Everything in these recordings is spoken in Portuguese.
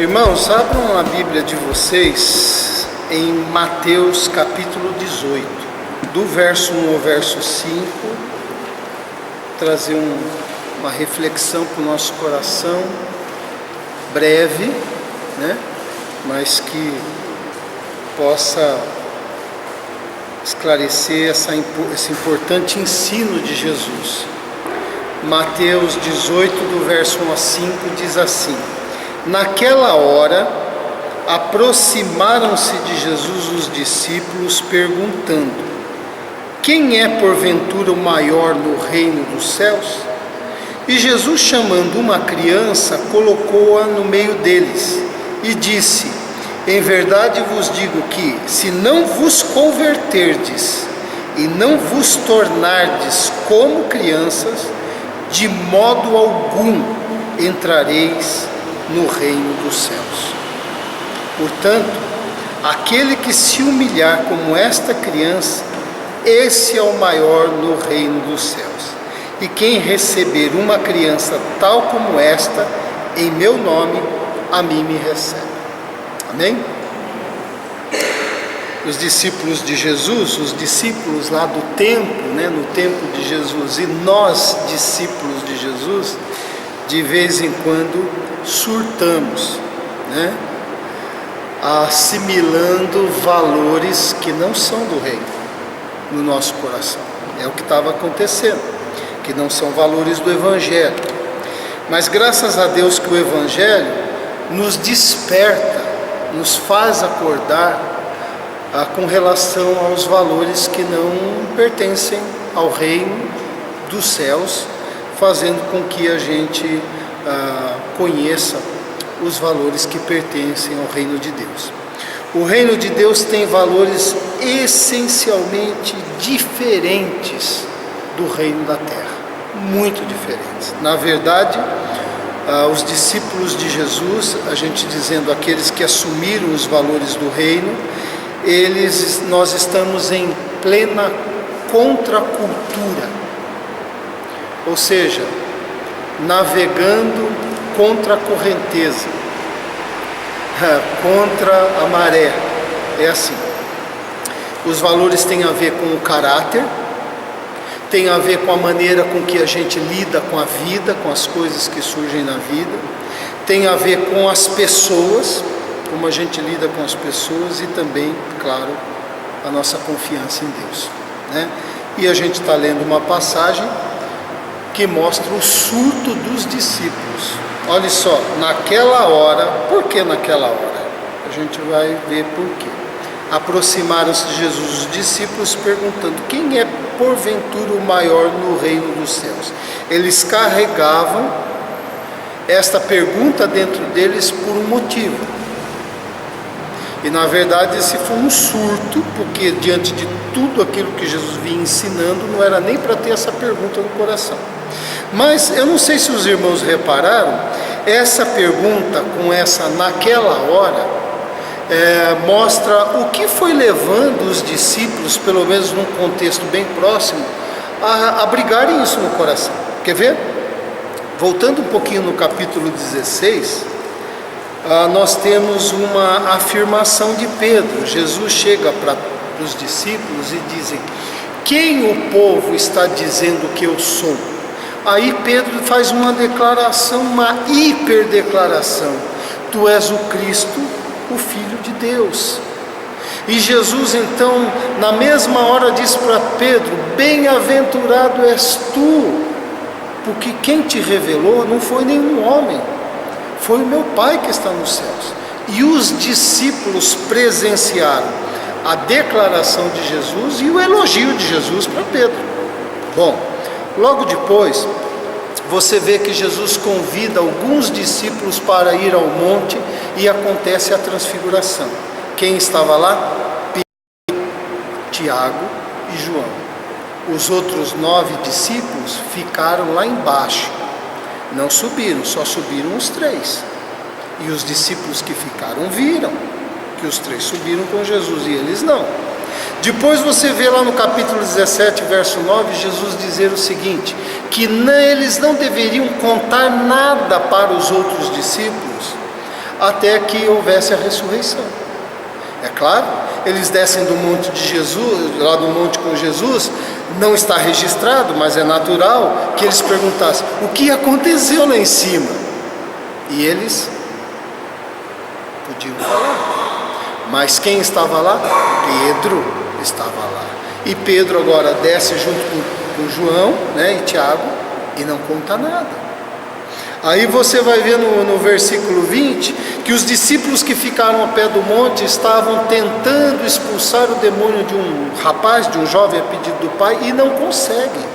Irmãos, abram a Bíblia de vocês em Mateus capítulo 18, do verso 1 ao verso 5, trazer uma reflexão para o nosso coração, breve, né? Mas que possa esclarecer esse importante ensino de Jesus. Mateus 18, do verso 1 a 5, diz assim: Naquela hora, aproximaram-se de Jesus os discípulos, perguntando: Quem é porventura o maior no reino dos céus? E Jesus, chamando uma criança, colocou-a no meio deles e disse: Em verdade vos digo que, se não vos converterdes e não vos tornardes como crianças, de modo algum entrareis no reino dos céus. Portanto, aquele que se humilhar como esta criança, esse é o maior no reino dos céus. E quem receber uma criança tal como esta, em meu nome, a mim me recebe. Amém? Os discípulos de Jesus, os discípulos lá do templo, né, no templo de Jesus, e nós, discípulos de Jesus, de vez em quando surtamos, né, assimilando valores que não são do reino no nosso coração. É o que estava acontecendo, que não são valores do Evangelho. Mas graças a Deus que o Evangelho nos desperta, nos faz acordar com relação aos valores que não pertencem ao reino dos céus, fazendo com que a gente conheça os valores que pertencem ao reino de Deus. O reino de Deus tem valores essencialmente diferentes do reino da terra, muito diferentes. Na verdade, os discípulos de Jesus, a gente dizendo aqueles que assumiram os valores do reino, nós estamos em plena contracultura, ou seja, navegando contra a correnteza, contra a maré. É assim. Os valores têm a ver com o caráter, tem a ver com a maneira com que a gente lida com a vida, com as coisas que surgem na vida, tem a ver com as pessoas, como a gente lida com as pessoas, e também, claro, a nossa confiança em Deus, né? E a gente está lendo uma passagem que mostra o surto dos discípulos. Olha só, naquela hora, por que naquela hora? A gente vai ver por quê. Aproximaram-se de Jesus os discípulos, perguntando: Quem é porventura o maior no reino dos céus? Eles carregavam esta pergunta dentro deles por um motivo. E na verdade esse foi um surto, porque diante de tudo aquilo que Jesus vinha ensinando, não era nem para ter essa pergunta no coração. Mas eu não sei se os irmãos repararam, essa pergunta com essa naquela hora, mostra o que foi levando os discípulos, pelo menos num contexto bem próximo, a abrigarem isso no coração. Quer ver? Voltando um pouquinho no capítulo 16, nós temos uma afirmação de Pedro. Jesus chega para os discípulos e dizem: Quem o povo está dizendo que eu sou? Aí Pedro faz uma declaração, uma hiperdeclaração: Tu és o Cristo, o Filho de Deus. E Jesus então, na mesma hora, diz para Pedro: Bem-aventurado és tu, porque quem te revelou não foi nenhum homem, foi o meu Pai que está nos céus. E os discípulos presenciaram a declaração de Jesus e o elogio de Jesus para Pedro. Bom, logo depois, você vê que Jesus convida alguns discípulos para ir ao monte e acontece a transfiguração. Quem estava lá? Pedro, Tiago e João. Os outros 9 discípulos ficaram lá embaixo. Não subiram, só subiram os 3. E os discípulos que ficaram viram que os 3 subiram com Jesus e eles não. Depois você vê lá no capítulo 17, verso 9, Jesus dizer o seguinte, que eles não deveriam contar nada para os outros discípulos até que houvesse a ressurreição. É claro, eles descem do monte de Jesus, lá do monte com Jesus, não está registrado, mas é natural que eles perguntassem: o que aconteceu lá em cima? E eles podiam falar. Mas quem estava lá? Pedro estava lá. E Pedro agora desce junto com João, né, e Tiago, e não conta nada. Aí você vai ver no versículo 20, que os discípulos que ficaram ao pé do monte estavam tentando expulsar o demônio de um rapaz, de um jovem a pedido do pai, e não conseguem.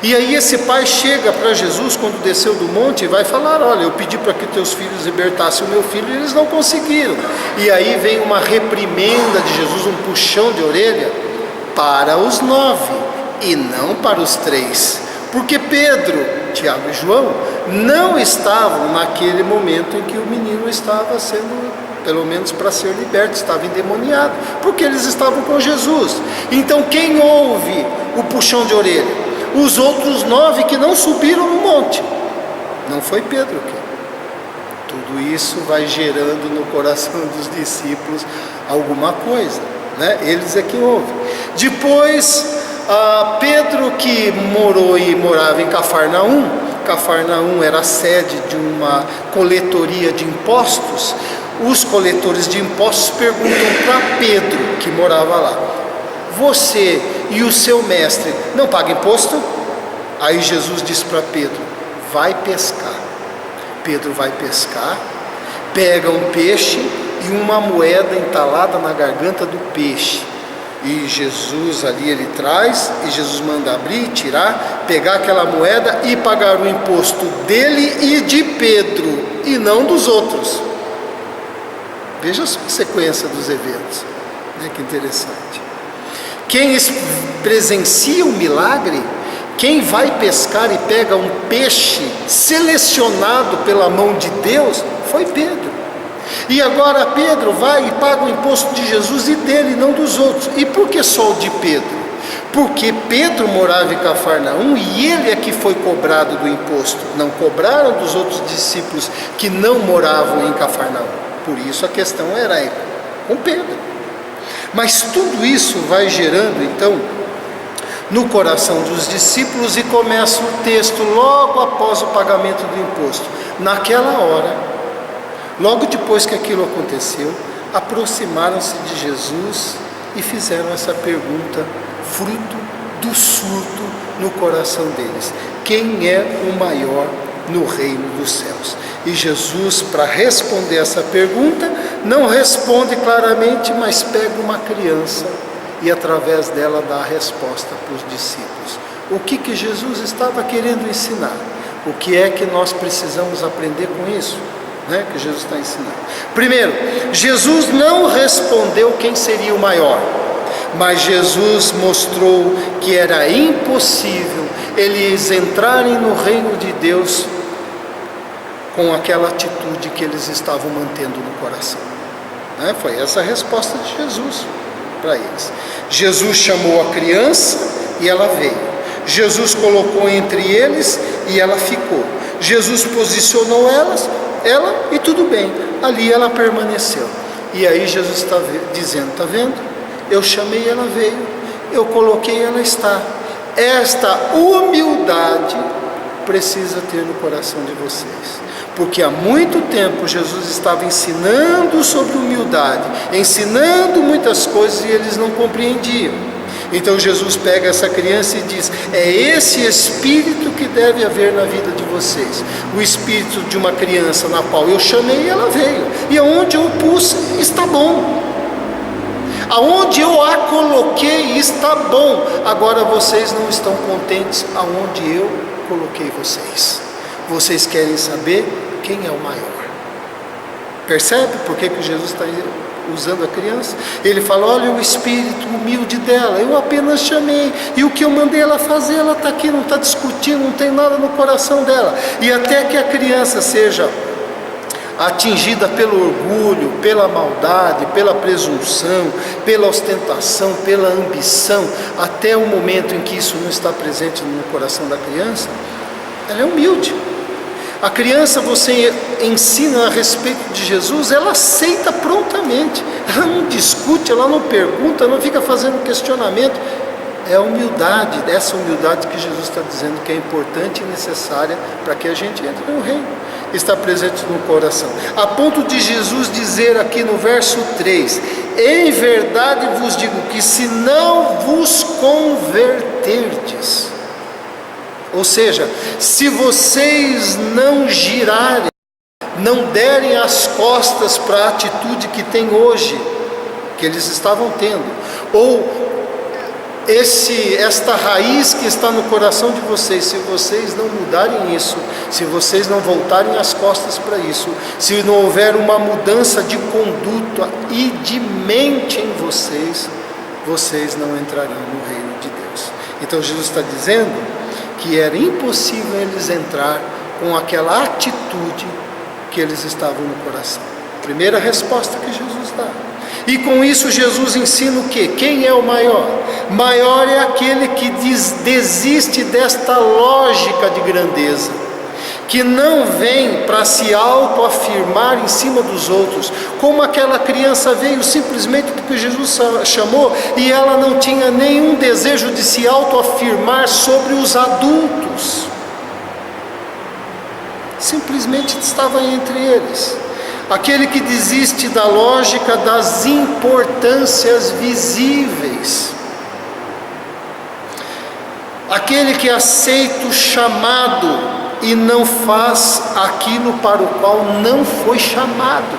E aí esse pai chega para Jesus quando desceu do monte e vai falar: olha, eu pedi para que teus filhos libertassem o meu filho e eles não conseguiram. E aí vem uma reprimenda de Jesus, um puxão de orelha para os 9 e não para os 3, porque Pedro, Tiago e João não estavam naquele momento em que o menino estava sendo, pelo menos para ser liberto, estava endemoniado, porque eles estavam com Jesus. Então quem ouve o puxão de orelha? Os outros 9 que não subiram no monte. Não foi Pedro que. Tudo isso vai gerando no coração dos discípulos alguma coisa, né? Eles é quem ouve. Depois Pedro, que morava em Cafarnaum. Cafarnaum era a sede de uma coletoria de impostos. Os coletores de impostos perguntam para Pedro, que morava lá: você e o seu mestre não pagam imposto? Aí Jesus diz para Pedro: vai pescar. Pedro vai pescar, pega um peixe e uma moeda entalada na garganta do peixe. E Jesus ali, ele traz, e Jesus manda abrir, tirar, pegar aquela moeda e pagar o imposto dele e de Pedro, e não dos outros. Veja só a sequência dos eventos, né? Que interessante. Quem presencia o milagre, quem vai pescar e pega um peixe selecionado pela mão de Deus, foi Pedro. E agora Pedro vai e paga o imposto de Jesus e dele, não dos outros. E por que só o de Pedro? Porque Pedro morava em Cafarnaum e ele é que foi cobrado do imposto. Não cobraram dos outros discípulos que não moravam em Cafarnaum. Por isso a questão era com Pedro. Mas tudo isso vai gerando então no coração dos discípulos, e começa o texto logo após o pagamento do imposto. Naquela hora, logo depois que aquilo aconteceu, aproximaram-se de Jesus e fizeram essa pergunta, fruto do surto no coração deles: quem é o maior no reino dos céus? E Jesus, para responder essa pergunta, não responde claramente, mas pega uma criança e através dela dá a resposta para os discípulos. O que Jesus estava querendo ensinar? O que é que nós precisamos aprender com isso, né, que Jesus está ensinando? Primeiro, Jesus não respondeu quem seria o maior, mas Jesus mostrou que era impossível eles entrarem no reino de Deus com aquela atitude que eles estavam mantendo no coração, né? Foi essa a resposta de Jesus para eles. Jesus chamou a criança e ela veio. Jesus colocou entre eles e ela ficou. Jesus posicionou ela e tudo bem, ali ela permaneceu. E aí Jesus está dizendo: está vendo? Eu chamei, ela veio. Eu coloquei, ela está. Esta humildade precisa ter no coração de vocês, porque há muito tempo Jesus estava ensinando sobre humildade, ensinando muitas coisas, e eles não compreendiam. Então Jesus pega essa criança e diz: é esse espírito que deve haver na vida de vocês, o espírito de uma criança na qual eu chamei e ela veio, e aonde eu pus está bom, aonde eu a coloquei está bom. Agora vocês não estão contentes aonde eu coloquei vocês. Vocês querem saber quem é o maior. Percebe por que Jesus está usando a criança? Ele fala: olha o espírito humilde dela, eu apenas chamei, e o que eu mandei ela fazer, ela está aqui, não está discutindo, não tem nada no coração dela. E até que a criança seja atingida pelo orgulho, pela maldade, pela presunção, pela ostentação, pela ambição, até o momento em que isso não está presente no coração da criança, ela é humilde. A criança, você ensina a respeito de Jesus, ela aceita prontamente, ela não discute, ela não pergunta, não fica fazendo questionamento. É a humildade, essa humildade que Jesus está dizendo que é importante e necessária para que a gente entre no reino, está presente no coração, a ponto de Jesus dizer aqui no verso 3, em verdade vos digo que se não vos converterdes, ou seja, se vocês não girarem, não derem as costas para a atitude que tem hoje, que eles estavam tendo, ou esta raiz que está no coração de vocês, se vocês não mudarem isso, se vocês não voltarem as costas para isso, se não houver uma mudança de conduta e de mente em vocês, vocês não entrarão no reino de Deus. Então Jesus está dizendo que era impossível eles entrar com aquela atitude que eles estavam no coração. Primeira resposta que Jesus dá. E com isso Jesus ensina o quê? Quem é o maior? Maior é aquele que desiste desta lógica de grandeza, que não vem para se autoafirmar em cima dos outros, como aquela criança veio simplesmente porque Jesus chamou, e ela não tinha nenhum desejo de se autoafirmar sobre os adultos, simplesmente estava entre eles. Aquele que desiste da lógica das importâncias visíveis, aquele que aceita o chamado e não faz aquilo para o qual não foi chamado.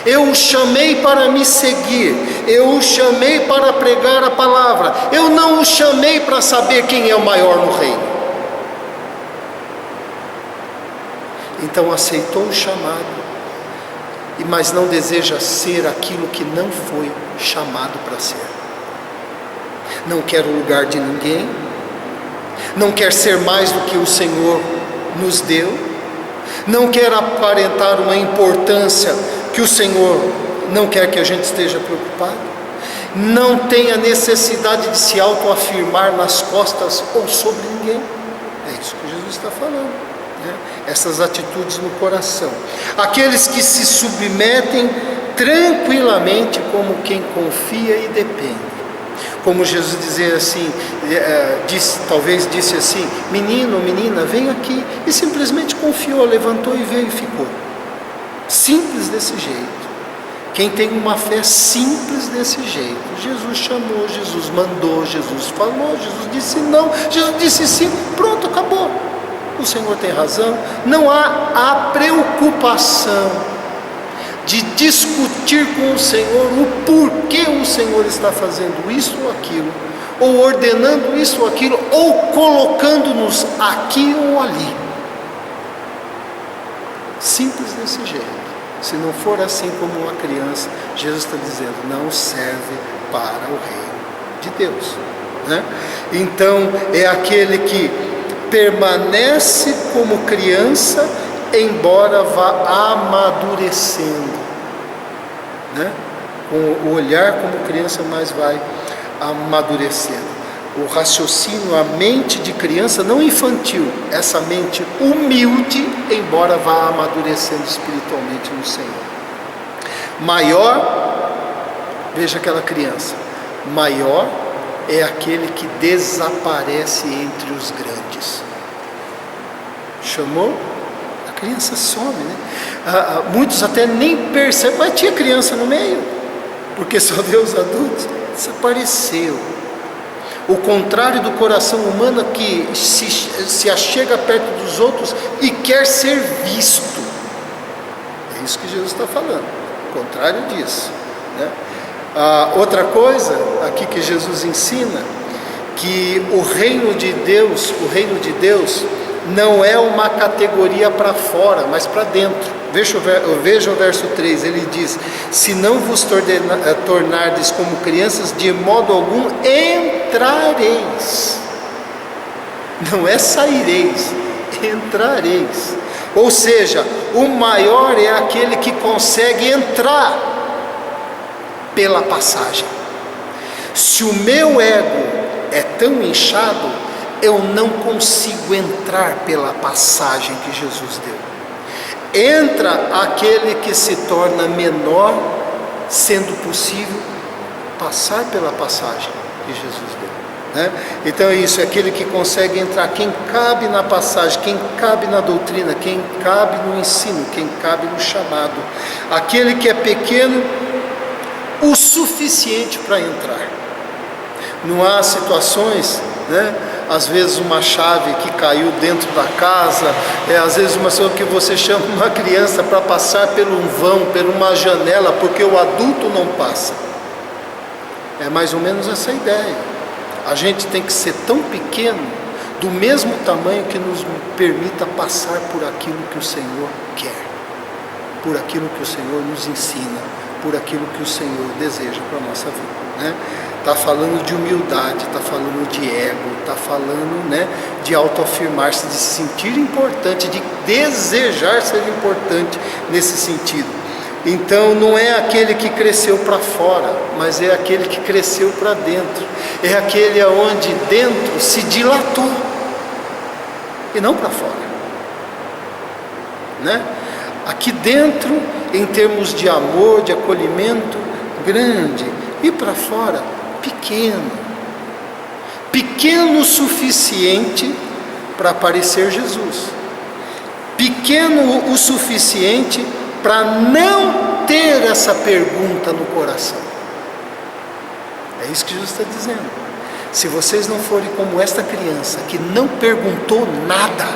Eu o chamei para me seguir, eu o chamei para pregar a palavra, eu não o chamei para saber quem é o maior no reino. Então aceitou o chamado, mas não deseja ser aquilo que não foi chamado para ser. Não quer o lugar de ninguém, não quer ser mais do que o Senhor nos deu, não quer aparentar uma importância que o Senhor não quer que a gente esteja preocupado, não tem a necessidade de se autoafirmar nas costas ou sobre ninguém. É isso que Jesus está falando. Essas atitudes no coração, aqueles que se submetem tranquilamente como quem confia e depende, como Jesus dizia assim, talvez disse assim, menino, menina, vem aqui, e simplesmente confiou, levantou e veio e ficou, simples desse jeito. Quem tem uma fé simples desse jeito, Jesus chamou, Jesus mandou, Jesus falou, Jesus disse não, Jesus disse sim, pronto, acabou. O Senhor tem razão, não há a preocupação de discutir com o Senhor o porquê o Senhor está fazendo isso ou aquilo, ou ordenando isso ou aquilo, ou colocando-nos aqui ou ali. Simples desse jeito. Se não for assim como uma criança, Jesus está dizendo, não serve para o reino de Deus, né? Então é aquele que permanece como criança, embora vá amadurecendo, né? Com o olhar como criança, mas vai amadurecendo. O raciocínio, a mente de criança, não infantil, essa mente humilde, embora vá amadurecendo espiritualmente no Senhor. Maior, veja aquela criança, maior é aquele que desaparece entre os grandes. Chamou, a criança some, né? Muitos até nem percebem, mas tinha criança no meio, porque só vê os adultos, desapareceu. O contrário do coração humano, que se achega perto dos outros e quer ser visto. É isso que Jesus está falando, o contrário disso, né? Outra coisa aqui que Jesus ensina, que o reino de Deus não é uma categoria para fora, mas para dentro. Veja o verso 3, ele diz, se não vos tornardes como crianças, de modo algum entrareis. Não é saireis, entrareis. Ou seja, o maior é aquele que consegue entrar pela passagem. Se o meu ego é tão inchado, eu não consigo entrar pela passagem que Jesus deu. Entra aquele que se torna menor, sendo possível passar pela passagem que Jesus deu, né? Então é isso, é aquele que consegue entrar, quem cabe na passagem, quem cabe na doutrina, quem cabe no ensino, quem cabe no chamado, aquele que é pequeno o suficiente para entrar. Não há situações, né? Às vezes uma chave que caiu dentro da casa, às vezes uma coisa que você chama uma criança para passar por um vão, por uma janela, porque o adulto não passa. É mais ou menos essa ideia. A gente tem que ser tão pequeno, do mesmo tamanho que nos permita passar por aquilo que o Senhor quer, por aquilo que o Senhor nos ensina, por aquilo que o Senhor deseja para a nossa vida, né? Está falando de humildade, está falando de ego, está falando, né, de autoafirmar-se, de se sentir importante, de desejar ser importante nesse sentido. Então não é aquele que cresceu para fora, mas é aquele que cresceu para dentro. É aquele onde dentro se dilatou e não para fora, né? Aqui dentro, em termos de amor, de acolhimento, grande, e para fora, pequeno. Pequeno o suficiente para parecer Jesus. Pequeno o suficiente para não ter essa pergunta no coração. É isso que Jesus está dizendo. Se vocês não forem como esta criança, que não perguntou nada,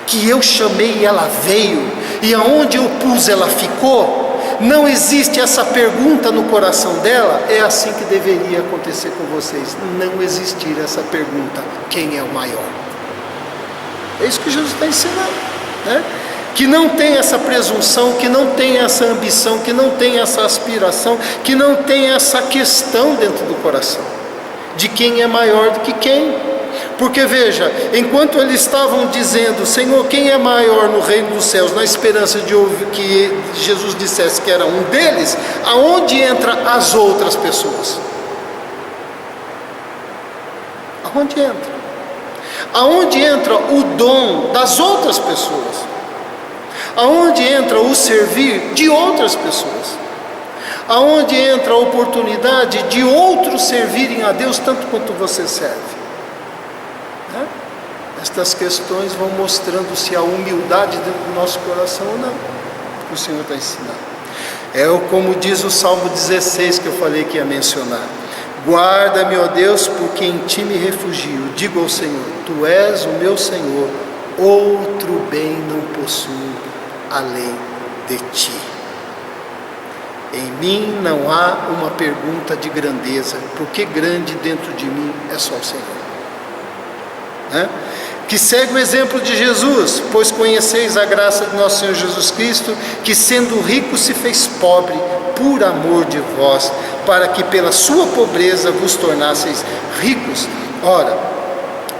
que eu chamei e ela veio, e aonde eu pus ela ficou, não existe essa pergunta no coração dela, é assim que deveria acontecer com vocês. Não existir essa pergunta, quem é o maior? É isso que Jesus está ensinando, né? Que não tem essa presunção, que não tem essa ambição, que não tem essa aspiração, que não tem essa questão dentro do coração, de quem é maior do que quem. Porque veja, enquanto eles estavam dizendo, Senhor, quem é maior no reino dos céus, na esperança de ouvir que Jesus dissesse que era um deles, aonde entra as outras pessoas? Aonde entra? Aonde entra o dom das outras pessoas? Aonde entra o servir de outras pessoas? Aonde entra a oportunidade de outros servirem a Deus tanto quanto você serve? Né? Estas questões vão mostrando se há humildade dentro do nosso coração ou não, que o Senhor está ensinando. É como diz o Salmo 16 que eu falei que ia mencionar: guarda-me, ó Deus, porque em ti me refugio. Digo ao Senhor, tu és o meu Senhor, outro bem não possuo além de ti. Em mim não há uma pergunta de grandeza, porque grande dentro de mim é só o Senhor, né? Que segue o exemplo de Jesus, pois conheceis a graça de nosso Senhor Jesus Cristo, que sendo rico se fez pobre por amor de vós, para que pela sua pobreza vos tornasseis ricos. Ora,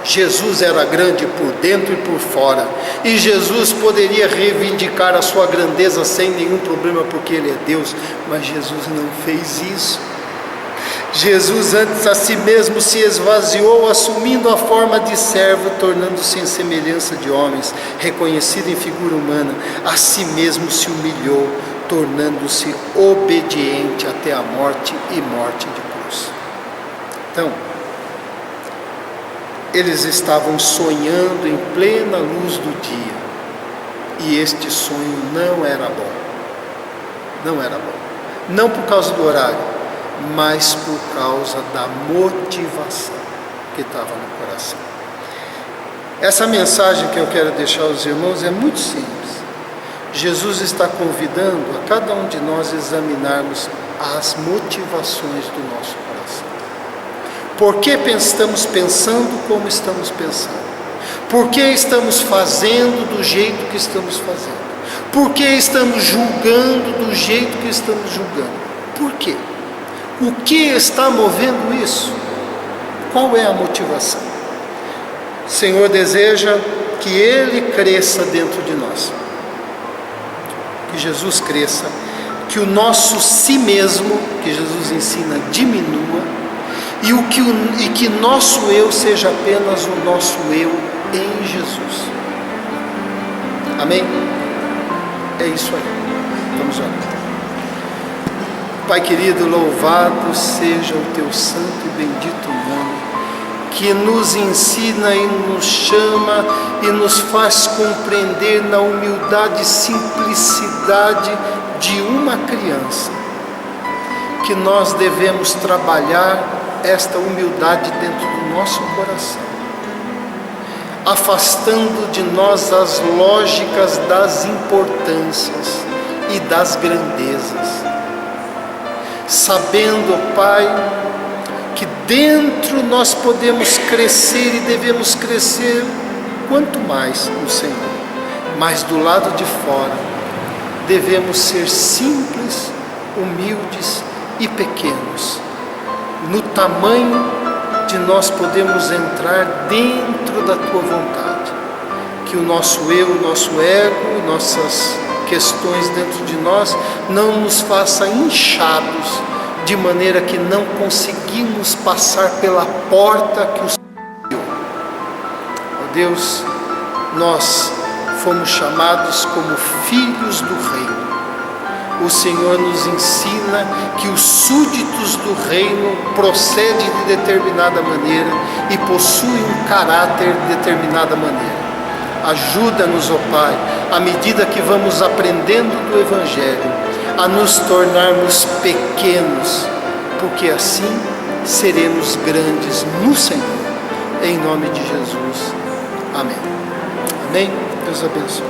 Jesus era grande por dentro e por fora, e Jesus poderia reivindicar a sua grandeza sem nenhum problema, porque Ele é Deus, mas Jesus não fez isso. Jesus antes a si mesmo se esvaziou, assumindo a forma de servo, tornando-se em semelhança de homens, reconhecido em figura humana, a si mesmo se humilhou, tornando-se obediente até a morte e morte de cruz. Então, eles estavam sonhando em plena luz do dia, e este sonho não era bom. Não era bom. Não por causa do horário, mas por causa da motivação que estava no coração. Essa mensagem que eu quero deixar aos irmãos é muito simples. Jesus está convidando a cada um de nós examinarmos as motivações do nosso coração. Por que estamos pensando como estamos pensando? Por que estamos fazendo do jeito que estamos fazendo? Por que estamos julgando do jeito que estamos julgando? Por quê? O que está movendo isso? Qual é a motivação? O Senhor deseja que Ele cresça dentro de nós, que Jesus cresça, que o nosso si mesmo, que Jesus ensina, diminua, e que nosso eu seja apenas o nosso eu em Jesus. Amém? É isso aí. Vamos orar. Pai querido, louvado seja o teu santo e bendito nome, que nos ensina e nos chama e nos faz compreender na humildade e simplicidade de uma criança, que nós devemos trabalhar esta humildade dentro do nosso coração, afastando de nós as lógicas das importâncias e das grandezas, sabendo, Pai, que dentro nós podemos crescer e devemos crescer quanto mais no Senhor, mas do lado de fora devemos ser simples, humildes e pequenos, no tamanho de nós podemos entrar dentro da Tua vontade, que o nosso eu, o nosso ego, nossas questões dentro de nós não nos faça inchados, de maneira que não conseguimos passar pela porta que o Senhor deu. Ó Deus, nós fomos chamados como filhos do reino. O Senhor nos ensina que os súditos do reino procedem de determinada maneira e possuem um caráter de determinada maneira. Ajuda-nos, ó Pai, à medida que vamos aprendendo do Evangelho, a nos tornarmos pequenos, porque assim seremos grandes no Senhor. Em nome de Jesus. Amém. Amém. Deus abençoe.